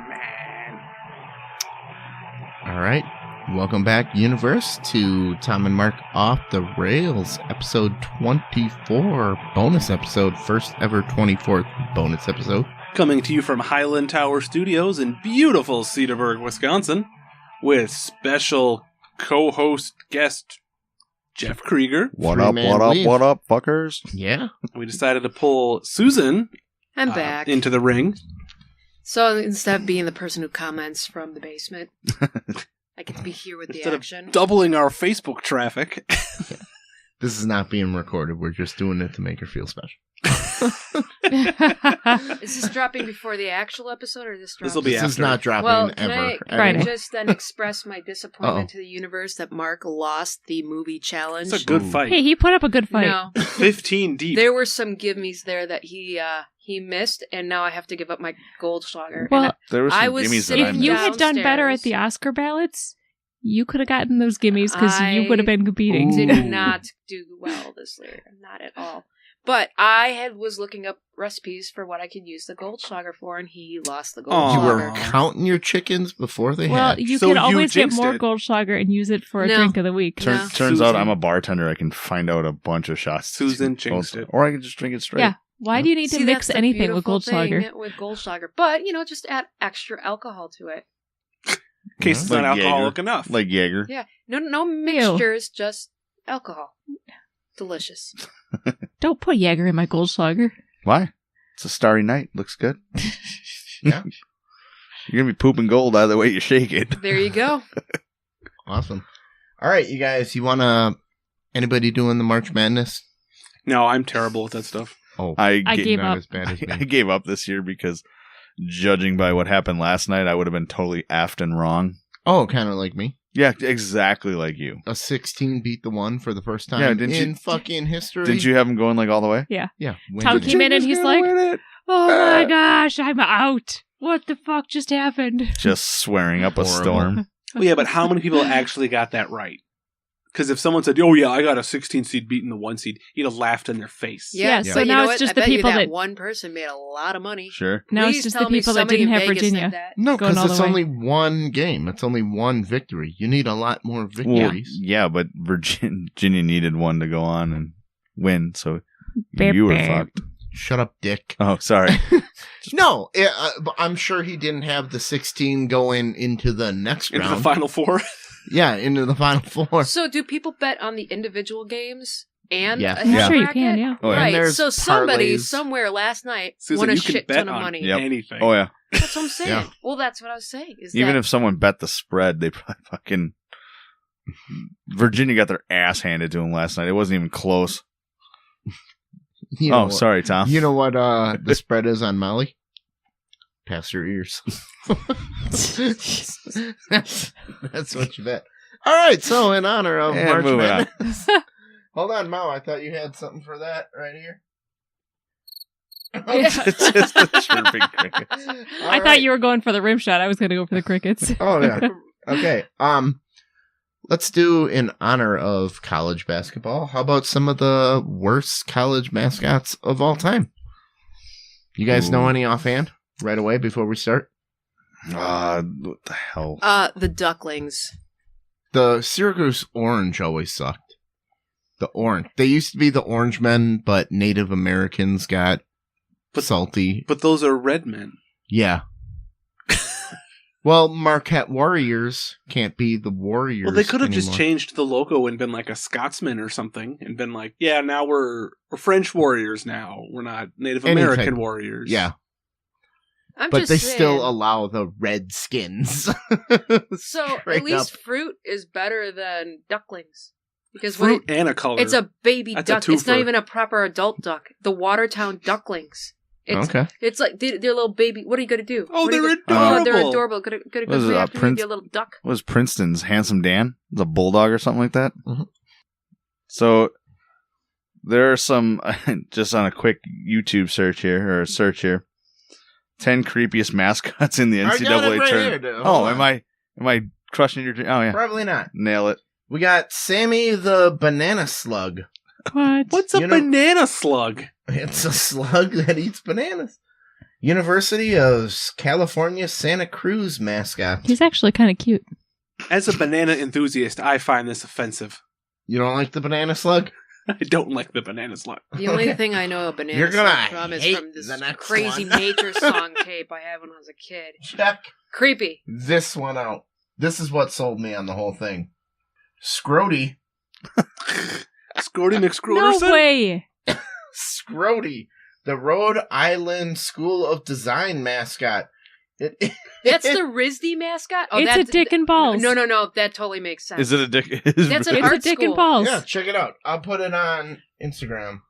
Man. All right. Welcome back, universe, to Tom and Mark Off the Rails, episode 24, bonus episode, first ever 24th bonus episode. Coming to you from Highland Tower Studios in beautiful Cedarburg, Wisconsin, with special co-host guest Jeff Krieger. What up, fuckers? Yeah. We decided to pull Susan I'm back. into the ring. So instead of being the person who comments from the basement, I get to be here with the Instead action. of doubling our Facebook traffic. This is not being recorded. We're just doing it to make her feel special. Is this dropping before the actual episode, or this dropping? This will be This after. is not dropping Well, ever. can I just then express my disappointment Uh-oh. to the universe that Mark lost the movie challenge? It's a good Ooh. fight. Hey, he put up a good fight. No, 15 deep. there were some give-me's there that he missed, and now I have to give up my Goldschlager. Well, There was I some was gimmies that sitting I if missed. you had done better at downstairs. the Oscar ballots, you could have gotten those gimmies because I you would have been competing. did Ooh. not do well this year, not at all. But I was looking up recipes for what I could use the Goldschlager for, and he lost the Aw. You Goldschlager. were counting your chickens before they Well, hatched. you So can you always get jinxed more it. Goldschlager and use it for a No. drink of the week. No. Turns out Susan. I'm a bartender. I can find out a bunch of shots. Susan jinxed it. Or I can just drink it straight. Yeah. Why do you need to See, mix that's the anything with beautiful Goldschlager? thing with Goldschlager, but just add extra alcohol to it. In case it's Like not alcoholic Jaeger. enough. Like Jaeger. Yeah, no mixtures, just alcohol. Delicious. Don't put Jaeger in my Goldschlager. Why? It's a starry night. Looks good. Yeah. You're going to be pooping gold either way you shake it. There you go. Awesome. All right, you guys, anybody doing the March Madness? No, I'm terrible with that stuff. Oh, I gave not up. as bad as me. I gave up this year because judging by what happened last night, I would have been totally effed and wrong. Oh, kind of like me. Yeah, exactly like you. A 16 beat the 1 for the first time Yeah, didn't in you- fucking history. Didn't you have him going like all the way? Yeah. Tom winning came it. in and he's like, "Oh my gosh, I'm out. What the fuck just happened?" Just swearing up a Horrible. storm. Well, yeah, but how many people actually got that right? Because if someone said, "Oh yeah, I got a 16 seed beating the 1 seed," you'd have laughed in their face. Yeah, But so you now know it's what? just I the bet you people that- one person made a lot of money. Sure. Now Please it's just tell the me people that somebody didn't in have Vegas Virginia. did that. No, going because all the it's way. only one game. It's only one victory. You need a lot more Well, victories. yeah, but Virginia needed one to go on and win, so Beep, you were beep. fucked. Shut up, Dick. Oh, sorry. No, but I'm sure he didn't have the 16 going into the next Into round. the Final Four. Yeah, into the Final Four. So do people bet on the individual games and Yes. a Yeah. half Sure you bracket? can, yeah. Oh, yeah. And Right. there's So somebody parlays. somewhere last night Susan, won a you can shit bet ton of on money. Yep. anything. Oh, yeah. That's what I'm saying. Yeah. Well, that's what I was saying. Is Even that if someone bet the spread, they probably fucking... Virginia got their ass handed to them last night. It wasn't even close. You know what- Sorry, Tom. You know what the spread is on Molly? Pass your ears. That's what you bet. All right, so in honor of And March moving on. Madness. Hold on, Mo. I thought you had something for that right here. It's just the chirping crickets. I thought you were going for the rim shot. I was going to go for the crickets. Oh yeah. Okay. Let's do in honor of college basketball. How about some of the worst college mascots of all time? You guys know Ooh. any offhand? Right away before we start. What the hell? the ducklings. The Syracuse Orange always sucked. The orange. They used to be the Orange Men, but Native Americans got salty. But those are red men. Yeah. Well, Marquette Warriors can't be the Warriors. Well, they could have just anymore. changed the logo and been like a Scotsman or something, and been like, "Yeah, now we're French Warriors. Now we're not Native Anything. American Warriors." Yeah, I'm but just they saying. still allow the Redskins. So Straight at least up. fruit is better than ducklings because fruit when and a color. it's a baby That's a duck. It's not twofer. even a proper adult duck. The Watertown ducklings. It's, Okay. It's like they're little baby. What are you gonna do? Oh, What are you they're gonna- adorable. Oh, they're adorable. Gonna What is it, go after Prince- be a little duck. What was Princeton's Handsome Dan? The bulldog or something like that? Mhm. So there are some, just on a quick YouTube search here, 10 creepiest mascots in the I got it NCAA right tournament. here, dude. Oh, Hold on. am I crushing your dream? Oh, yeah. Probably not. Nail it. We got Sammy the Banana Slug. What? What's a You know- banana slug? It's a slug that eats bananas. University of California, Santa Cruz mascot. He's actually kind of cute. As a banana enthusiast, I find this offensive. You don't like the banana slug? I don't like the banana slug. The only thing I know a banana You're gonna slug from is hate from this the next crazy one. nature song tape I had when I was a kid. Check Creepy. this one out. This is what sold me on the whole thing. Scrody. Scrody No McScroderson? way. Scrody. The Rhode Island School of Design mascot. That's the RISD mascot? Oh, It's a dick and balls. No. That totally makes sense. Is it a dick? That's an It's art a dick school. and balls. Yeah, check it out. I'll put it on Instagram.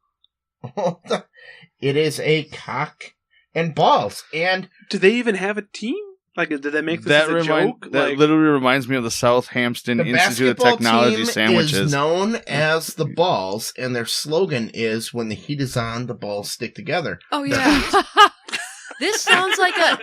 It is a cock and balls. And Do they even have a team? Like, did they make this that as a joke? That Like, literally reminds me of the South Hampton the Institute of basketball Technology team sandwiches. is known as the Balls, and their slogan is, "When the heat is on, the balls stick together." Oh, yeah. This sounds like a...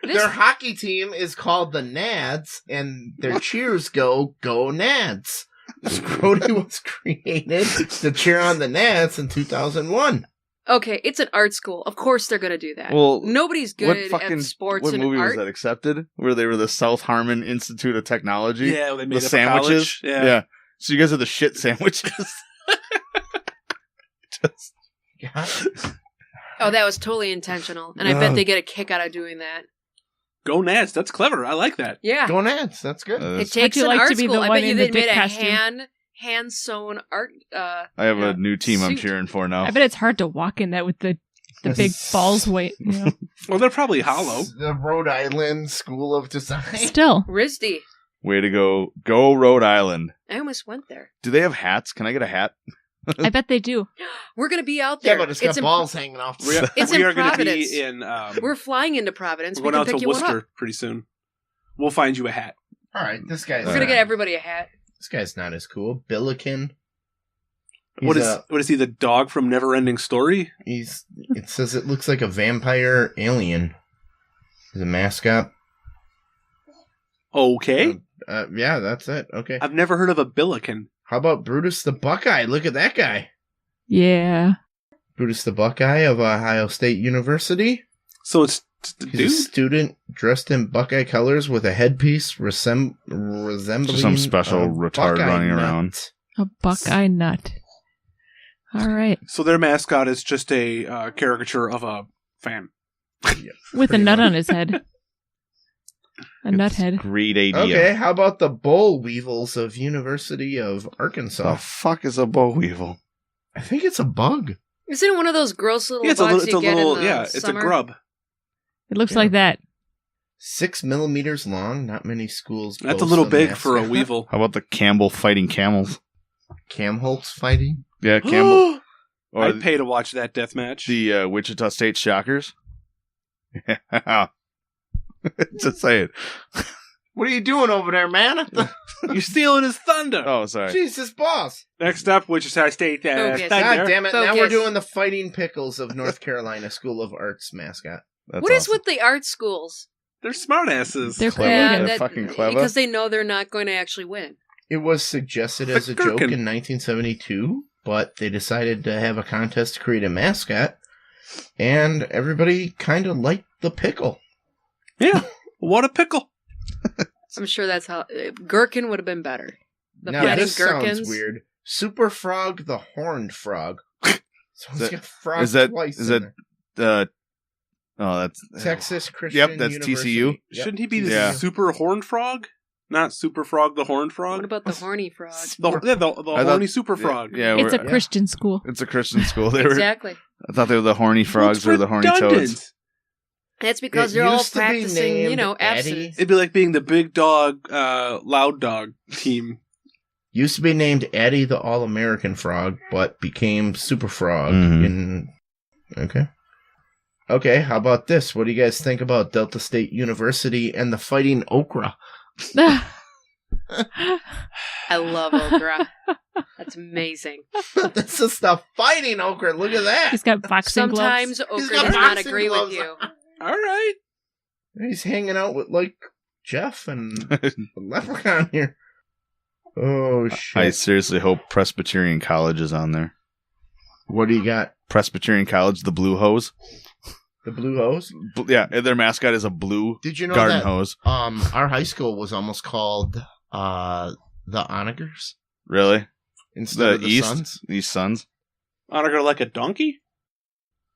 Their hockey team is called the Nads, and their cheers go Nads. Scrody was created to cheer on the Nads in 2001. Okay, it's an art school. Of course they're going to do that. Well, Nobody's good at sports what and movie art. was that accepted? Where they were the South Harmon Institute of Technology? yeah, they made The up sandwiches? A college. Yeah. So you guys are the shit sandwiches? Just... Oh, that was totally intentional. And I bet they get a kick out of doing that. Go Nats. That's clever. I like that. Yeah. Go Nads, that's good. It takes How'd you an like art to be school. the I one bet you in they the dick made a costume? hand-sewn art... I have a new team I'm suit. cheering for now. I bet it's hard to walk in that with the big balls weight. You know? Well, they're probably hollow. The Rhode Island School of Design. Still. RISD. Way to go. Go Rhode Island. I almost went there. Do they have hats? Can I get a hat? I bet they do. We're going to be out there. Yeah, but it's got balls hanging off. We are, It's we in are going to Providence. be in. We're flying into Providence. We're We going can out pick to you one up. Worcester pretty soon. We'll find you a hat. All right, this guy's We're going to get everybody a hat. This guy's not as cool. Billiken. What is he? The dog from Neverending Story? It says it looks like a vampire alien. He's a mascot. Okay. Yeah, that's it. Okay. I've never heard of a Billiken. How about Brutus the Buckeye? Look at that guy. Yeah. Brutus the Buckeye of Ohio State University. So it's the He's dude. a student dressed in Buckeye colors with a headpiece resembling Just some special a retard Buckeye running nut. around. A Buckeye nut. All right. So their mascot is just a caricature of a fan. With a Pretty nut much. on his head. A nut head. Great idea. Okay, how about the Boll Weevils of University of The Arkansas? fuck is a boll weevil? I think it's a bug. Isn't it one of those gross little Yeah, it's a bugs little, you get in the it's a summer? grub. It looks Yeah. like that. 6 millimeters long. Not many schools. That's a boast little big for a mascot. weevil. How about the Campbell fighting camels? Camholt's fighting. Yeah, Campbell. Or I'd pay to watch that death match. the Wichita State Shockers. Yeah. Just say it. What are you doing over there, man? You're stealing his thunder. Oh, sorry. Jesus, boss. Next up, Wichita State Focus. Thunder. God damn it. Now we're Focus. doing the Fighting Pickles of North Carolina School of Arts mascot. That's What is awesome. with the art schools? They're smartasses. They're Clever. creative. They're fucking clever. Because they know they're not going to actually win. It was suggested as a joke Gherkin. in 1972, but they decided to have a contest to create a mascot, and everybody kind of liked the pickle. Yeah. What a pickle. I'm sure that's how... Gherkin would have been better. The Now, fighting this gherkins. sounds weird. Super Frog the Horned Frog. So it's got frog is that- twice is in that- Oh, that's there. Texas Christian Yep, that's University. TCU. Yep. Shouldn't he be the Yeah. super horned frog? Not super frog, the horned frog? What about the horny frog? the I thought- horny super frog. Yeah, It's a we're- Christian school. it's a Christian school. They were. Exactly. I thought they were the horny frogs or the horny toads. That's because It they're all used to be practicing, named Eddie. abstinence. It'd be like being the big dog, loud dog team. Used to be named Eddie the All-American Frog, but became Super Frog Mhm. in... Okay. Okay, how about this? What do you guys think about Delta State University and the Fighting Okra? I love okra. That's amazing. This is the Fighting Okra. Look at that. He's got boxing Sometimes gloves. okra got does not boxing agree with gloves you. All right. He's hanging out with, like, Jeff and the Leprechaun here. Oh, shit. I seriously hope Presbyterian College is on there. What do you got? Presbyterian College, the Blue Hose. The blue hose? Yeah, their mascot is a blue Did you know garden that hose. our high school was almost called the Onagers Really? instead of the Suns? East Suns? Onager like a donkey?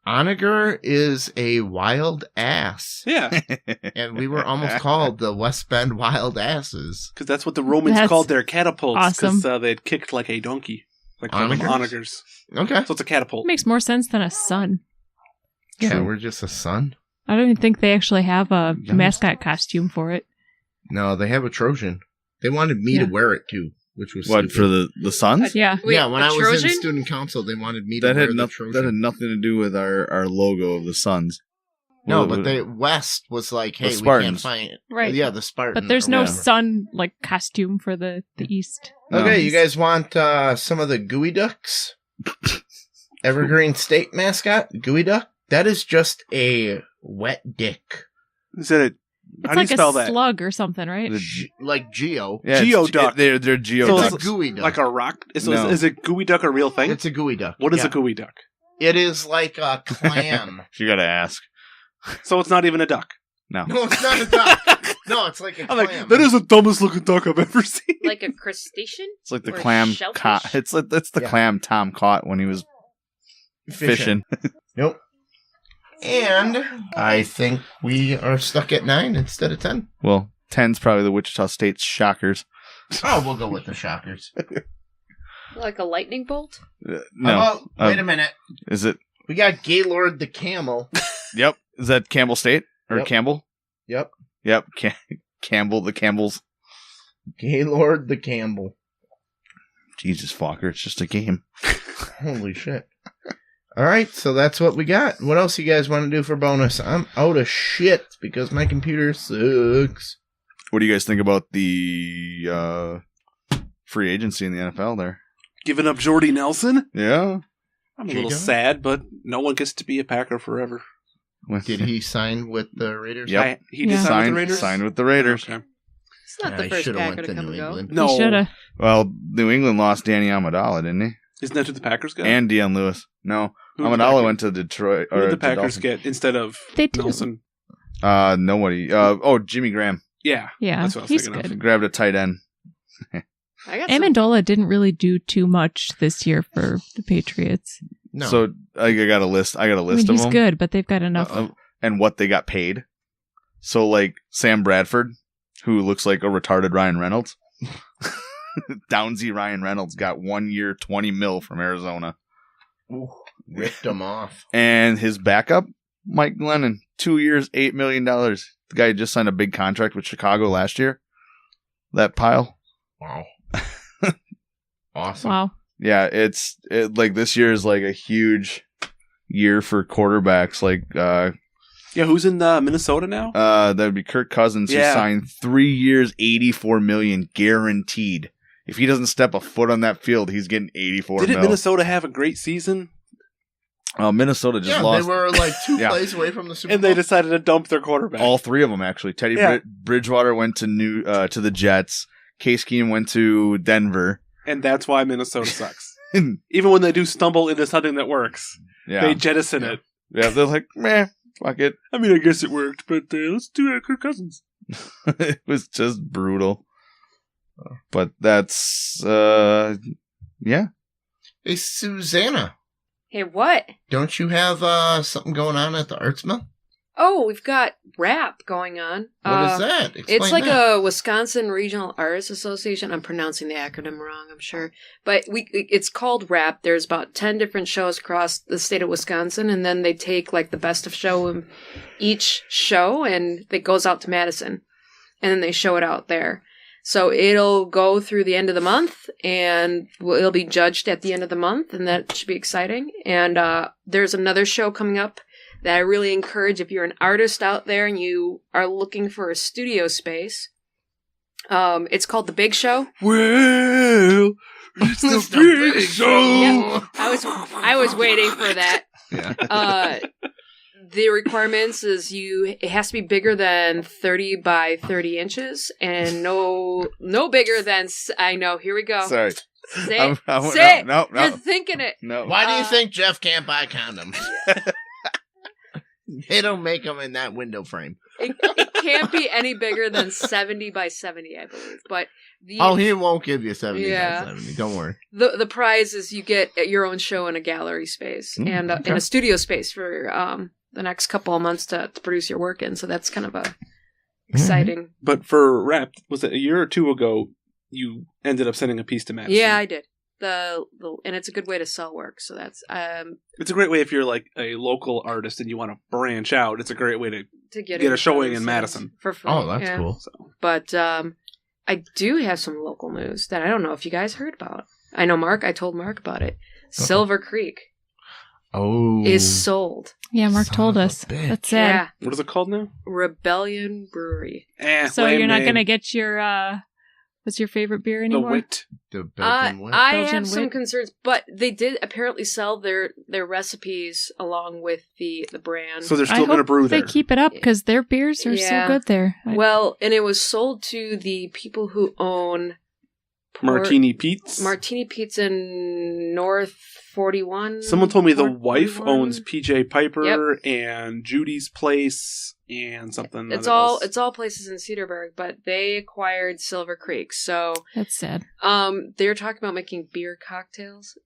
Onager is a wild ass. Yeah, And we were almost called the West Bend Wild Asses. because that's what the Romans That's called their catapults, because awesome. they had kicked like a donkey. Like from Onagers? onagers. Okay. So it's a catapult. Makes more sense than a sun. Yeah, True. we're just a sun. I don't even think they actually have a Yes. mascot costume for it. No, they have a Trojan. They wanted me to Yeah. wear it too, which was What, stupid. for the Suns? Yeah. Wait, yeah, when a I was Trojan? in student council, they wanted me to That wear had, the that Trojan. had nothing to do with our logo of the Suns. No, Well, but West was like, the hey, we can't Spartans. find it. Right. Yeah, the Spartans. But there's or no whatever. sun like costume for the East. No. Okay, you guys want some of the Gooey Ducks? Evergreen State mascot, Gooey Duck? That is just a wet dick. Is that it? It's How do you like spell a that? slug or something, right? Like Geo. Yeah, it's Geoduck. They're So geoducks. It's a gooey duck. Like a rock? So No. is it gooey duck a real thing? It's a gooey duck. What is Yeah. a gooey duck? It is like a clam. You gotta ask. So it's not even a duck. No. No, it's not a duck. No, it's like a I'm clam. like, that is the dumbest looking duck I've ever seen. Like a crustacean? It's like the Or clam. shellfish? It's the Yeah. clam Tom caught when he was fishing. Nope. And I think we are stuck at 9 instead of 10. Well, 10's probably the Wichita State Shockers. Oh, we'll go with the Shockers. Like a lightning bolt? No. How about, wait Um, a minute. Is it? We got Gaylord the Camel. Yep. Is that Campbell State or Yep. Campbell? Yep. Yep. Campbell. The Campbells. Gaylord the Campbell. Jesus, Fokker. It's just a game. Holy shit. All right, so that's what we got. What else you guys want to do for bonus? I'm out of shit because my computer sucks. What do you guys think about the free agency in the NFL there? Giving up Jordy Nelson? Yeah. I'm a little J-Dub? sad, but no one gets to be a Packer forever. Did he sign with the Raiders? Yep. He did Yeah. sign with the Raiders? Signed with the Raiders. Okay. It's not Yeah, the he first shoulda Packer went to to come New and go. England. No. He shoulda. Well, New England lost Danny Amendola, didn't he? Isn't that who the Packers got? And Deion Lewis. No. Who did the Amendola Packers- went to Detroit. Who Or did the to Packers Dolphins. get instead of They do. Nelson? Nobody. Jimmy Graham. Yeah. Yeah, That's what I was he's thinking of. good. Grabbed a tight end. I got some, Amendola didn't really do too much this year for the Patriots. No. So I got a list. I got a I list mean, of he's them. good, but they've got enough. And what they got paid. So, like, Sam Bradford, who looks like a retarded Ryan Reynolds. Downsy Ryan Reynolds got 1 year, $20 million from Arizona. Ooh, ripped him off. And his backup, Mike Glennon, 2 years, $8 million. The guy just signed a big contract with Chicago last year. That pile. Wow. Awesome. Wow. Yeah, like this year is like a huge year for quarterbacks. Like, Yeah, who's in Minnesota now? that would be Kirk Cousins, Yeah. who signed 3 years, $84 million guaranteed. If he doesn't step a foot on that field, he's getting $84 Didn't million. Minnesota have a great season? Minnesota just Yeah, lost they were like 2 Yeah. plays away from the Super And Bowl. they decided to dump their quarterback. all 3 of them, actually. Teddy Yeah. Bridgewater went to the Jets. Case Keenum went to Denver. And that's why Minnesota sucks. Even when they do stumble into something that works, Yeah. they jettison it. Yeah, they're like, meh, fuck it. I mean, I guess it worked, but let's do it, Kirk Cousins. It was just brutal. But that's, yeah. Hey, Susanna, Hey, what? don't you have something going on at the Arts Mill? Oh, we've got rap going on. What is that? Explain It's like that. a Wisconsin Regional Artists Association. I'm pronouncing the acronym wrong, I'm sure. But it's called RAP. There's about 10 different shows across the state of Wisconsin, and then they take like the best of show in each show, and it goes out to Madison. And then they show it out there. So it'll go through the end of the month, and it'll be judged at the end of the month, and that should be exciting. And there's another show coming up that I really encourage if you're an artist out there and you are looking for a studio space. It's called The Big Show. Well, it's It's the big show. Yep. I was waiting for that. Yeah. The requirements is it has to be bigger than 30 by 30 inches and no bigger than, I know, here we go. Sorry. Say I'm- it. I'm- Say it. no. You're thinking it. No. Why do you think Jeff can't buy condoms? They don't make them in that window frame. It can't be any bigger than 70 by 70, I believe. But He won't give you 70 by 70. Don't worry. The prize is you get your own show in a gallery space and in a studio space for the next couple of months to produce your work in. So that's kind of a exciting. But for Rap, was it a year or two ago, you ended up sending a piece to Madison? Yeah, I did. And it's a good way to sell work. So that's it's a great way if you're like a local artist and you want to branch out. It's a great way to get a showing in Madison for free. Oh, that's cool. So. But I do have some local news that I don't know if you guys heard about. I know I told Mark about it. Silver Creek is sold. Yeah, Mark told us. That's sad. Yeah. What is it called now? Rebellion Brewery. So you're not going to get your... what's your favorite beer anymore? The Wit. The Belgian Wit. I Belgian have some Wit. concerns, but they did apparently sell their recipes along with the brand. So they're still going to brew there. They keep it up because their beers are so good there. Well, and it was sold to the people who own Martini Pete's. Martini Pete's in North 41. Someone told me the North wife 41. owns PJ Piper and Judy's Place and something. It's all places in Cedarburg, but they acquired Silver Creek. So that's sad. They're talking about making beer cocktails.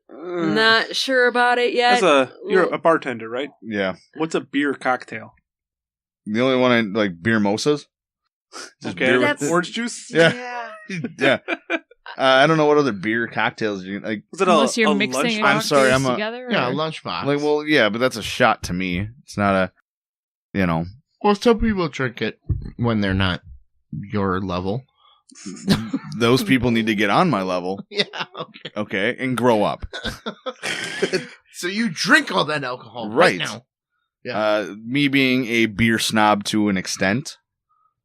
Not sure about it yet. You're a bartender, right? Yeah. What's a beer cocktail? The only one I like, beer mimosas. Just beer beer with with orange juice? Yeah. Yeah. I don't know what other beer cocktails you like. Was it Unless you're a mixing lunchbox? I'm sorry, I'm a- together? Yeah, a or- lunchbox. Like, well, yeah, but that's a shot to me. It's not a, Well, some people drink it when they're not your level. those people need to get on my level, Yeah. okay, and grow up. So you drink all that alcohol right now. Me being a beer snob to an extent,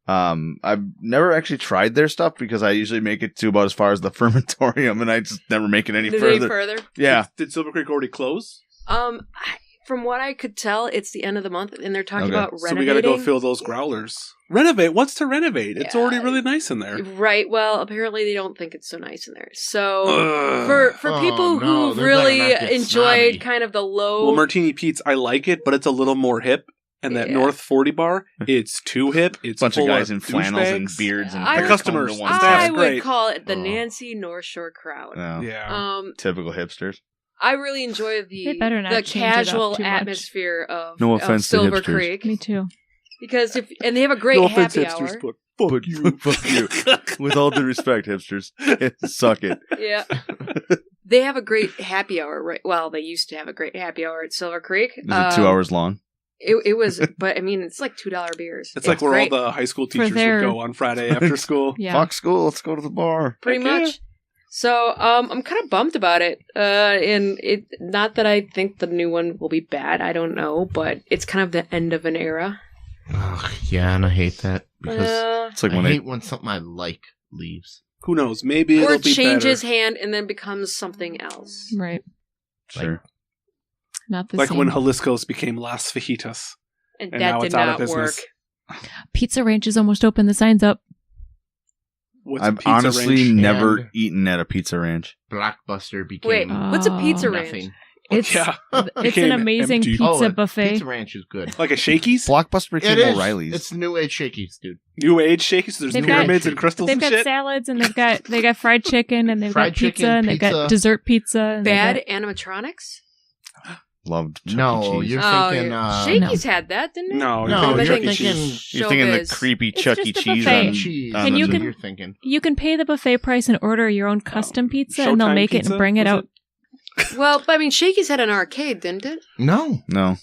I've never actually tried their stuff because I usually make it to about as far as the fermentorium, and I just never make it any further. Yeah. Did Silver Creek already close? From what I could tell, it's the end of the month, and they're talking about renovating. So we got to go fill those growlers. Renovate? What's to renovate? It's already really nice in there. Right. Well, apparently they don't think it's so nice in there. So for people who've they're really better not get enjoyed snobby. kind of the low. Well, Martini Pete's, I like it, but it's a little more hip. And that North 40 bar, it's too hip. It's Bunch of full guys in flannels and douchebags. beards and I hair would- customers. combed to one Staff's I side. would great. call it the Nancy North Shore crowd. Yeah. Typical hipsters. I really enjoy They better not the change it up casual too much. atmosphere of, No of offense to Silver hipsters. Creek Me too. because and they have a great No offense, happy hipsters, hour. but fuck you. Fuck you. With all due respect, hipsters. Suck it. Yeah. They have a great happy hour, right? Well, they used to have a great happy hour at Silver Creek. Is it 2 hours long? It was, but I mean, it's like $2 beers. It's like where great. all the high school teachers their- would go on Friday after school. Yeah. Fuck school, let's go to the bar. Pretty Heck yeah. much. So, I'm kind of bummed about it. And it, not that I think the new one will be bad. I don't know, but it's kind of the end of an era. Ugh, yeah, and I hate that because It's like I when hate when something I like leaves. Who knows? Maybe or it'll it be changes better. hand and then becomes something else. Right. Sure. Not the Like same. when Jalisco's became Las Fajitas. And, And that now did it's out of not work. business. Pizza Ranch is almost open. The sign's up. What's a I've pizza honestly ranch? never And- eaten at a pizza ranch. Blockbuster became Wait, what's a pizza ranch? nothing. It's Yeah. it's Became an amazing empty. pizza Oh, buffet. Pizza Ranch is good. Like a Shakey's? Blockbuster It became is. O'Reilly's. It's New Age Shakey's, dude. New Age Shakey's? There's They've pyramids got- and crystals They've and got shit? salads and they got fried chicken and they've Fried got pizza chicken, and they've pizza. got dessert pizza. And they've Bad got- animatronics? Loved Chuck E. No, Cheese. you're Oh, thinking. yeah. Shakey's had that, didn't it? No, No, you're you're thinking Chuck E. thinking- Cheese. You're thinking the Showbiz. creepy It's Chuck just E. a Cheese buffet. on cheese. on And the you That's zoo. what can- you're thinking. You can pay the buffet price and order your own custom pizza and they'll Showtime make it pizza? and bring it Was out. Well, I mean, Shakey's had an arcade, didn't it? No. No.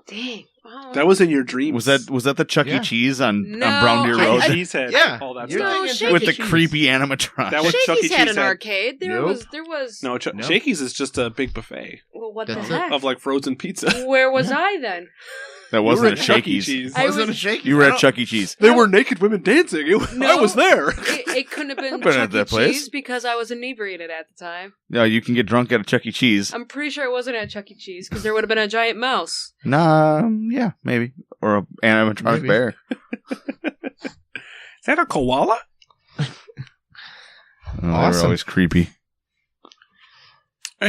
Dang. Oh. That was in your dreams. Was that the Chuck Yeah. E. Cheese on No, Brown Deer I- Road? Cheesehead. Yeah. All that You're stuff. No, thinking Shakey's- With the Cheese. creepy animatronic. That was Chuck E. Shakey's had Cheese an had- arcade. There Nope. was. No, No. Shakey's is just a big buffet Well, what That's the it. heck? of like frozen pizza. Where was I then? That You were wasn't a at Chuck E. Shakey's. Cheese. I Wasn't was- a Shakey's. You were I at don't- Chuck E. Cheese. There were naked women dancing. I No. was there. It couldn't have been I've been Chuck at that E. place. Cheese because I was inebriated at the time. No, you can get drunk at a Chuck E. Cheese. I'm pretty sure it wasn't at Chuck E. Cheese because there would have been a giant mouse. Nah, yeah, maybe. Or an animatronic Maybe. bear. Is that a koala? Oh, they were Awesome. always creepy.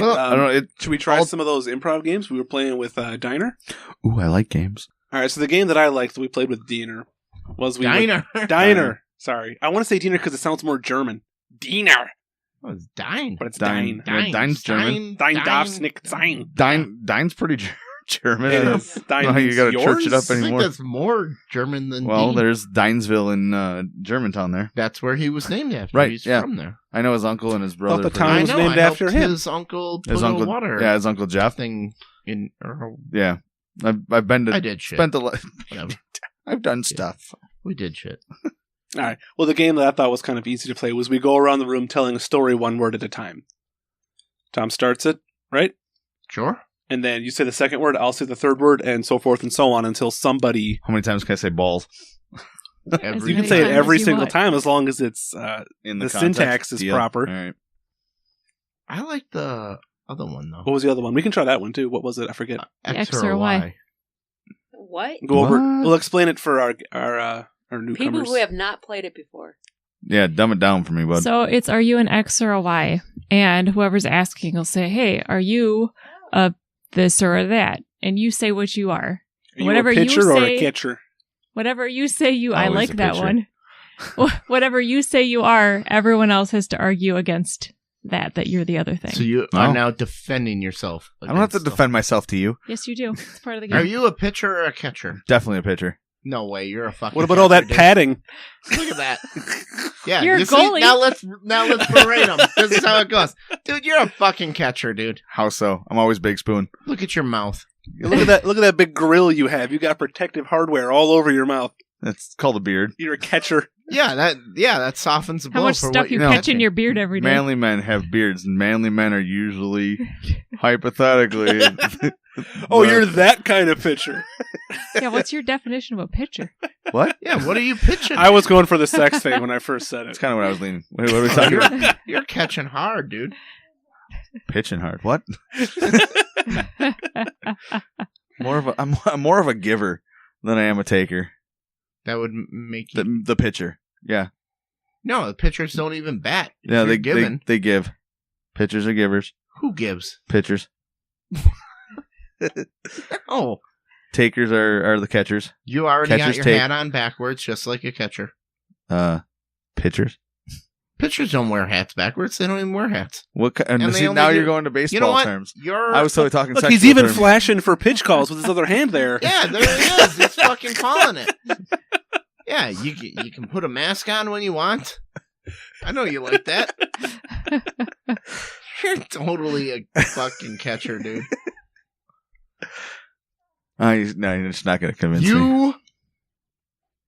Well, I don't know. Should we try some of those improv games we were playing with Diner? Ooh, I like games. All right, so the game that I liked that we played with Diner was Diner. Diner. Sorry. I want to say Diner because it sounds more German. Diner. Oh, it's Dine. But it's Dine. Yeah, Dine's German. Dine darf's nicht sein. Dine's pretty German. It I don't is. Dine know how you means gotta yours? church it up I think anymore. that's more German than Well, Dean. there's Dinesville in Germantown there. That's where he was named after. Right, He's yeah. from there. I know his uncle and his brother. the pretty town well. was I know. named I after helped him. His uncle put His uncle, a water yeah, his uncle Jeff. thing in. Yeah, I've been to. I did shit. Spent a lot. Whatever. I've done stuff. We did shit. All right. Well, the game that I thought was kind of easy to play was we go around the room telling a story one word at a time. Tom starts it, right? Sure. And then you say the second word, I'll say the third word, and so forth and so on until somebody... How many times can I say balls Every You can many say it times every as you single want. time as long as it's... in The context? syntax is Deal. proper. All right. I like the other one though. What was the other one? We can try that one too. What was it? I forget. X X or or Y. Y. What? Go over. What? We'll explain it for our newcomers. People who have not played it before. Yeah, dumb it down for me, bud. So it's, are you an X or a Y? And whoever's asking will say, hey, are you a this or a that? And you say what you are. Are you whatever a you pitcher or a say- catcher? Whatever you say you, I Always like a that pitcher. one. Whatever you say you are, everyone else has to argue against that you're the other thing. So you Oh. are now defending yourself. I don't have to against defend myself to you. Yes, you do. It's part of the them. game. Are you a pitcher or a catcher? Definitely a pitcher. No way. You're a fucking. What about all that catcher, dude. padding? Look at that. Yeah, You're a you see? goalie. Now let's berate him. This is how it goes, dude. You're a fucking catcher, dude. How so? I'm always Big Spoon. Look at your mouth. Look at that! Look at that big grill you have. You got protective hardware all over your mouth. That's called a beard. You're a catcher. Yeah, that softens the blow. How much for stuff what you know. catch in your beard every day? Manly men have beards, and manly men are usually, hypothetically... Oh, you're that kind of pitcher. Yeah, what's your definition of a pitcher? What? Yeah, what are you pitching? I was going for the sex thing when I first said That's it. kind of what I was leaning. Wait, what are we talking about? You're catching hard, dude. Pitching hard. What? I'm more of a giver than I am a taker. That would make you. The pitcher. Yeah. No, the pitchers don't even bat. If Yeah, you're they giving. they give. Pitchers are givers. Who gives? Pitchers. Oh, Takers are the catchers. you already Catchers got your take. hat on backwards, just like a catcher. Pitchers. Pitchers don't wear hats backwards. They don't even wear hats. What? And And they see, only now do- you're going to baseball You know what? terms. You're. I was totally talking. Look, sexual he's even terms. flashing for pitch calls with his other hand there. Yeah, there he is. He's fucking calling it. Yeah, you can put a mask on when you want. I know you like that. You're totally a fucking catcher, dude. No, you're just not going to convince me. You,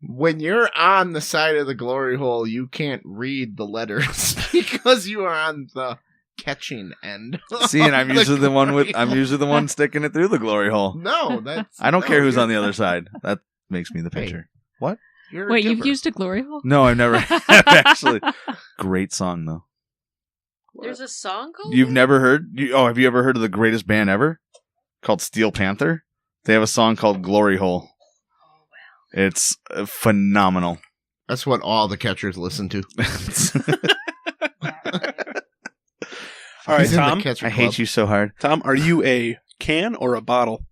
when you're on the side of the glory hole, you can't read the letters because you are on the catching end. See, and I'm of usually the one glory I'm hole. usually the one sticking it through the glory hole. No, that's. I don't no, care who's you're on the other not. side. That makes me the Hey. pitcher. You're a Wait, you've giver. used a glory hole? No, I've never have actually. Great song though. There's a song called You've that? never heard? Have you ever heard of the greatest band ever? Called Steel Panther. They have a song called Glory Hole. It's phenomenal. That's what all the catchers listen to. All right, He's in the Tom. catcher I club. hate you so hard. Tom, are you a can or a bottle?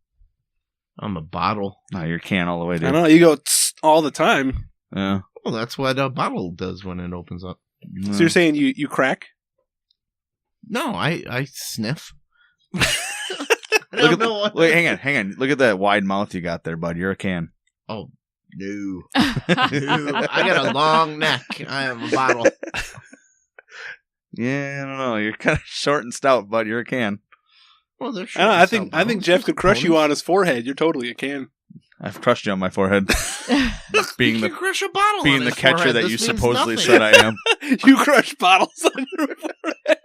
I'm a bottle. No, you're can all the way, I dude. don't know. You go tss all the time. Yeah. Well, that's what a bottle does when it opens up. So you're saying you crack? No, I sniff. I Look don't at know what. Wait, hang on. Look at that wide mouth you got there, bud. You're a can. Oh, no. I got a long neck. I am a bottle. Yeah, I don't know. You're kind of short and stout, bud. You're a can. Well, they're I don't know. short I think Jeff could crush you on his forehead. You're totally a can. I've crushed you on my forehead. being You the can crush a bottle being on the his catcher forehead. that This you means supposedly nothing. said I am. You crush bottles on your forehead.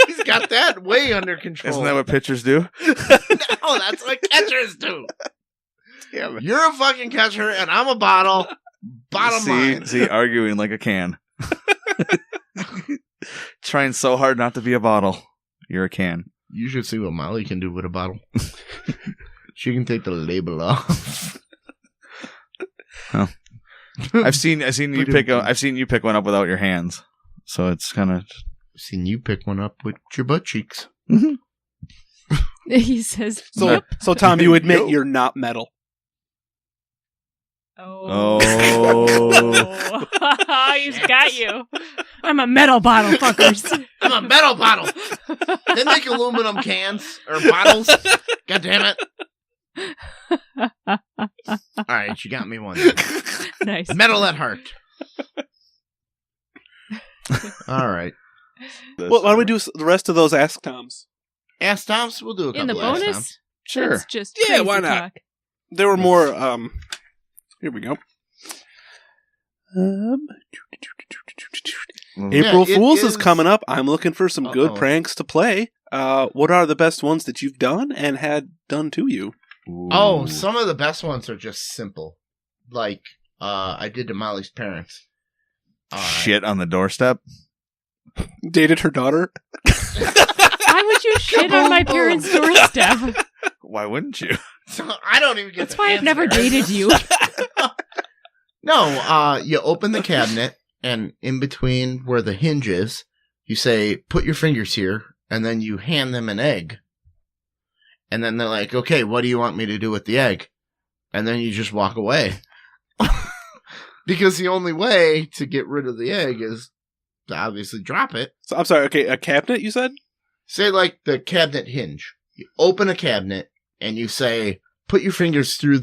He's got that way under control. Isn't that what pitchers do? No, that's what catchers do. Damn it. You're a fucking catcher, and I'm a bottle. Bottom line. See, arguing like a can. Trying so hard not to be a bottle. You're a can. You should see what Molly can do with a bottle. She can take the label off. Oh. I've seen you pick one up without your hands. So it's kind of seen you pick one up with your butt cheeks. He says, So Tom, you admit Nope. you're not metal. Oh. He's got you. I'm a metal bottle, fuckers. I'm a metal bottle. They make aluminum cans or bottles. God damn it. All right, you got me one. Nice. Metal at heart. All right. Well, why don't we do the rest of those Ask Toms? Ask Toms? We'll do a couple In the of Ask bonus? Toms. Sure. That's just Yeah, crazy why not? talk. There were more. Here we go. April it Fool's is- is coming up. I'm looking for some good Uh-oh. pranks to play. What are the best ones that you've done and had done to you? Oh, some of the best ones are just simple. Like, I did to Molly's parents. Shit on the doorstep. Dated her daughter. Why would you shit on my parents' doorstep? Why wouldn't you? So I don't even get That's to why I've answer. never dated you. No, you open the cabinet, and in between where the hinge is, you say, put your fingers here, and then you hand them an egg. And then they're like, okay, what do you want me to do with the egg? And then you just walk away. Because the only way to get rid of the egg is to obviously drop it. So, I'm sorry. Okay, a cabinet. You said. Say like the cabinet hinge. You open a cabinet, and you say, put your fingers through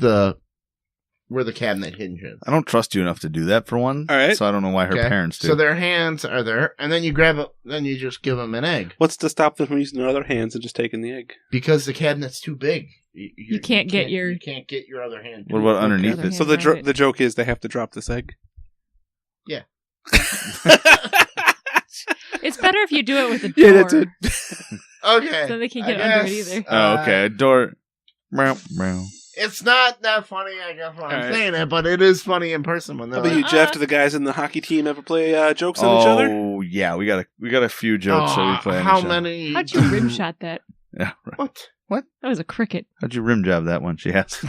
where the cabinet hinge is. I don't trust you enough to do that for one. All right. So I don't know why her Okay? parents do. So their hands are there, and then you grab it, then you just give them an egg. What's to stop them from using their other hands and just taking the egg? Because the cabinet's too big. You can't get your- You can't get your other hand. What about underneath Other it? So hand. Right. the joke is they have to drop this egg. Yeah. It's better if you do it with a door. Yeah, that's it. Okay. So they can't I get under it guess, either. Oh, okay. A door. Meow, meow. It's not that funny, I guess, when I'm All right. saying it, but it is funny in person when How they're about you, like, Jeff? Do the guys in the hockey team ever play jokes on each other? Oh yeah, we got a few jokes that we play. on the how show. many? How'd you rim shot that? Yeah. Right. What? That was a cricket. How'd you rim job that one? She asked.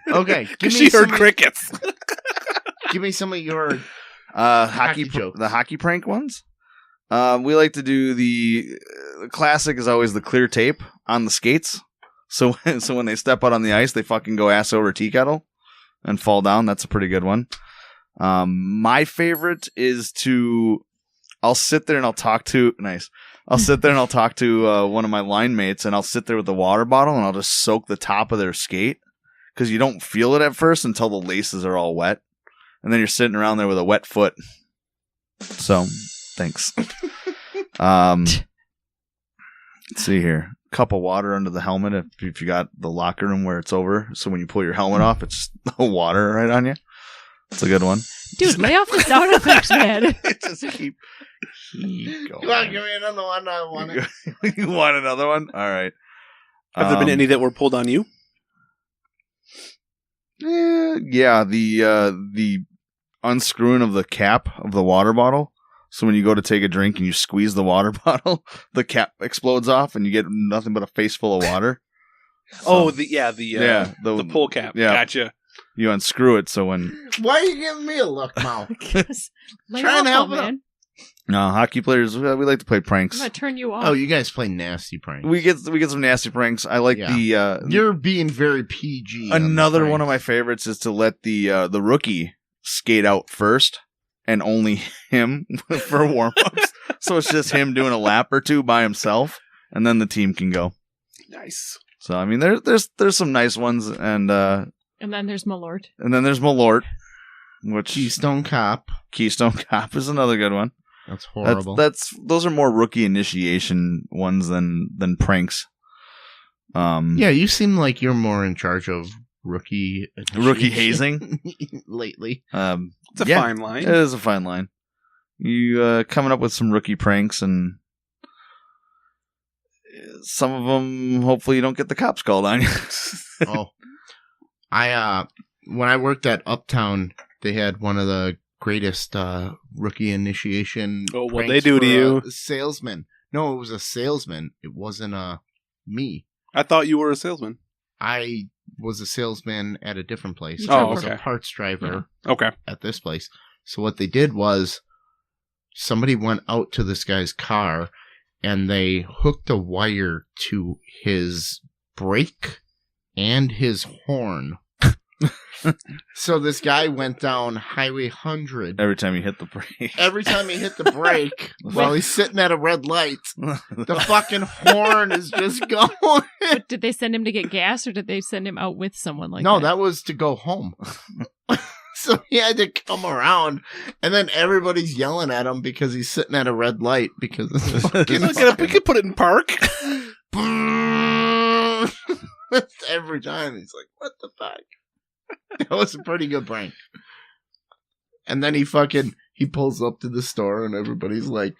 Okay, give Because me she heard some. crickets. Give me some of your. Hockey jokes. the hockey prank ones. We like to do the classic is always the clear tape on the skates. So when they step out on the ice, they fucking go ass over tea kettle and fall down. That's a pretty good one. My favorite is I'll sit there and I'll talk to one of my line mates, and I'll sit there with the water bottle and I'll just soak the top of their skate because you don't feel it at first until the laces are all wet, and then you're sitting around there with a wet foot. So, thanks. Let's see here. Cup of water under the helmet if you got the locker room where it's over. So when you pull your helmet off, it's just water right on you. It's a good one. Dude, lay off the sound effects, man. Just keep going. You want to give me another one? I want it. You want another one? All right. Have there been any that were pulled on you? Yeah, the unscrewing of the cap of the water bottle. So when you go to take a drink and you squeeze the water bottle, the cap explodes off and you get nothing but a face full of water. Oh, So, the pull cap. Yeah. Gotcha. You unscrew it, so when Why are you giving me a look, Mal? Lay Trying to off, help it man. hockey players, we like to play I'm pranks. gonna turn you off. Oh, you guys play nasty pranks. We get some nasty pranks. I like Yeah. the You're being very PG. another one of my favorites is to let the rookie skate out first and only him for warm-ups. So it's just him doing a lap or two by himself, and then the team can go. Nice. So I mean, there's some nice ones, and And then there's Malort. then there's Malort, which Keystone Cop. Keystone Cop is another good one. That's horrible. Those are more rookie initiation ones than pranks. Yeah, you seem like you're more in charge of rookie hazing lately. It's a Yeah. fine line. It is a fine line. You coming up with some rookie pranks, and some of them, hopefully, you don't get the cops called on you. Oh, when I worked at Uptown, they had one of the greatest rookie initiation. Oh, what'd pranks they do to for you? a salesman. No, it was a salesman. It wasn't me. I thought you were a salesman. I was a salesman at a different place. Oh, I was okay. a parts driver Okay. at this place. So what they did was somebody went out to this guy's car and they hooked a wire to his brake and his horn. So this guy went down Highway 100. Every time you hit the brake. Every time he hit the brake while he's sitting at a red light, the fucking horn is just going. But did they send him to get gas or did they send him out with someone like that? No, that was to go home. So he had to come around, and then everybody's yelling at him because he's sitting at a red light because it's fucking We could put it in park. every time he's like, what the fuck? That was a pretty good prank. And then he pulls up to the store and everybody's like,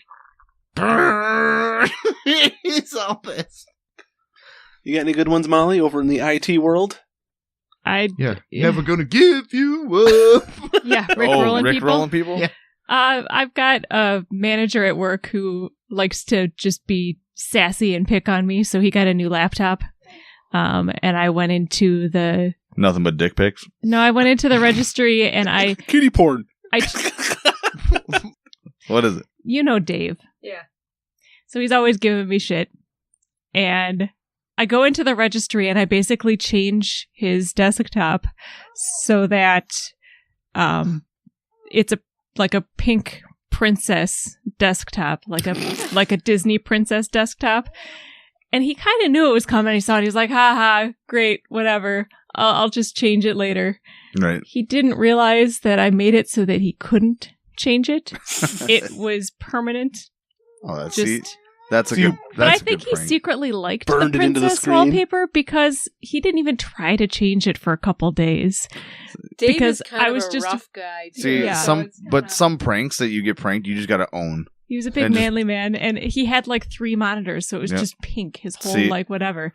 he's all pissed. You got any good ones, Molly, over in the IT world? Never gonna give you up. Yeah, Rick-rolling people. Yeah. I've got a manager at work who likes to just be sassy and pick on me, so he got a new laptop. And I went into the... Nothing but dick pics? No, I went into the registry and I... Kitty porn. What is it? You know Dave. Yeah. So he's always giving me shit. And I go into the registry and I basically change his desktop so that it's like a pink princess desktop, like a Disney princess desktop. And he kind of knew it was coming. He saw it. He was like, ha, great, whatever. I'll just change it later. Right. He didn't realize that I made it so that he couldn't change it. It was permanent. Oh, that's But I think he secretly liked Burned the it into the princess screen. wallpaper because he didn't even try to change it for a couple days. Dave Because is kind I of was a just rough guy. Too. See, Yeah. some pranks that you get pranked, you just gotta own. He was a big And just- manly man, and he had like 3 monitors, so it was Yep. just pink, his whole See. like whatever.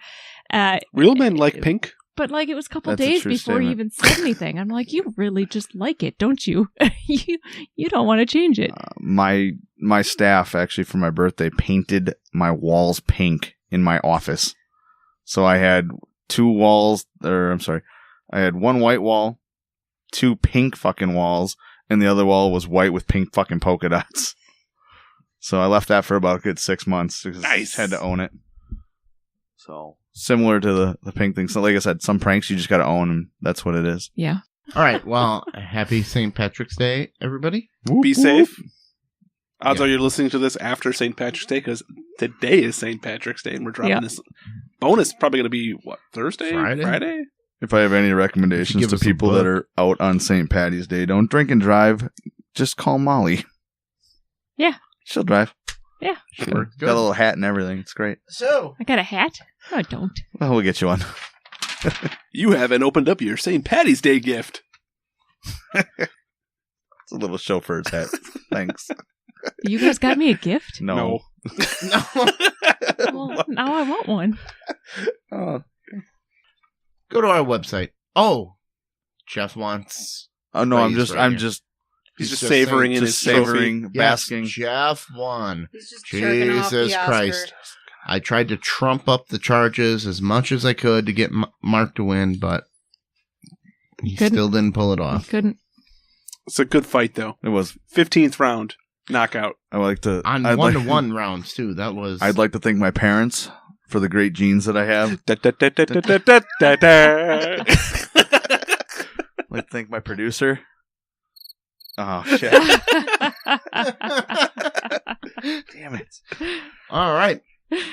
Real men like pink. But like it was a couple That's a days true before he statement. even said anything. I'm like, you really just like it, don't you? you don't want to change it. My staff actually for my birthday painted my walls pink in my office. So I had I had one white wall, 2 pink fucking walls, and the other wall was white with pink fucking polka dots. So I left that for about a good 6 months because I just had to own it. So similar to the pink thing. So like I said, some pranks you just got to own, and that's what it is. Yeah. All right. Well, happy St. Patrick's Day, everybody. Be safe. Odds are you're listening to this after St. Patrick's Day because today is St. Patrick's Day and we're dropping this bonus. Probably going to be, Thursday? Friday? If I have any recommendations to people that are out on St. Patty's Day, don't drink and drive. Just call Molly. Yeah. She'll drive. Yeah. Sure. Got a little hat and everything. It's great. So, I got a hat? No, I don't. Well, we'll get you one. You haven't opened up your St. Patty's Day gift. It's a little chauffeur's hat. Thanks. You guys got me a gift? No. Well, now I want one. go to our website. Oh, Jeff wants. Oh no, I'm just He's just savoring in his savoring, trophy. basking. Yes, Jeff won. He's just jerking off Jesus the Oscar. Christ. I tried to trump up the charges as much as I could to get Mark to win, but he still didn't pull it off. Couldn't. It's a good fight, though. It was 15th round. Knockout. I like to On I'd 1-to-1 rounds, too. That was... I'd like to thank my parents for the great genes that I have. I'd like to thank my producer. Oh shit. Damn it. All right.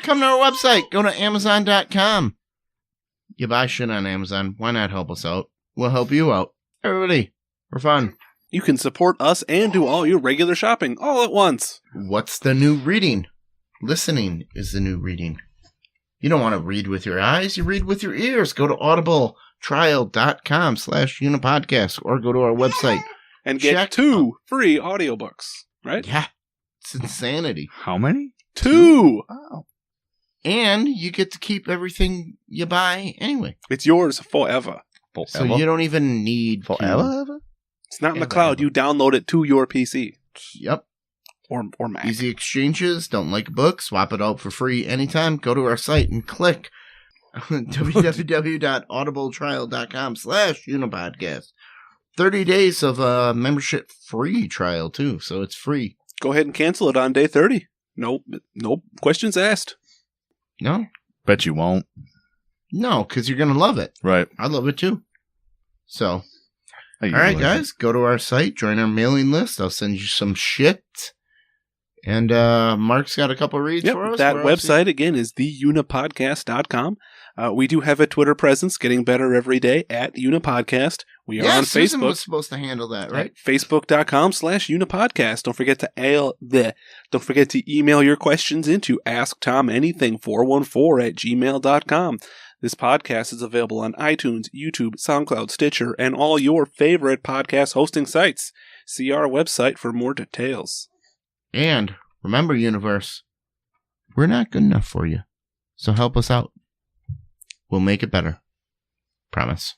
Come to our website. Go to Amazon.com. You buy shit on Amazon. Why not help us out? We'll help you out. Everybody, for fun. You can support us and do all your regular shopping all at once. What's the new reading? Listening is the new reading. You don't want to read with your eyes. You read with your ears. Go to audibletrial.com/unipodcast or go to our website. And get 2 free audiobooks, right? Yeah. It's insanity. How many? 2! Oh. And you get to keep everything you buy anyway. It's yours forever. So you don't even need forever. It's not in the cloud. You download it to your PC. Yep. Or Mac. Easy exchanges. Don't like a book? Swap it out for free anytime. Go to our site and click www.audibletrial.com/unipodcast. 30 days of a membership free trial too, so it's free. go ahead and cancel it on day 30. No questions asked. No? Bet you won't. No, because you're going to love it. Right. I love it too. So, all right, guys, go to our site, join our mailing list. I'll send you some shit. And Mark's got a couple reads for us. That website, again, is theunipodcast.com. We do have a Twitter presence, getting better every day, at Unipodcast. We are on Susan Facebook. was supposed to handle that, right? Facebook.com/Unipodcast. Don't forget to email your questions into AskTomAnything414@gmail.com. This podcast is available on iTunes, YouTube, SoundCloud, Stitcher, and all your favorite podcast hosting sites. See our website for more details. And remember, universe, we're not good enough for you. So help us out. We'll make it better. Promise.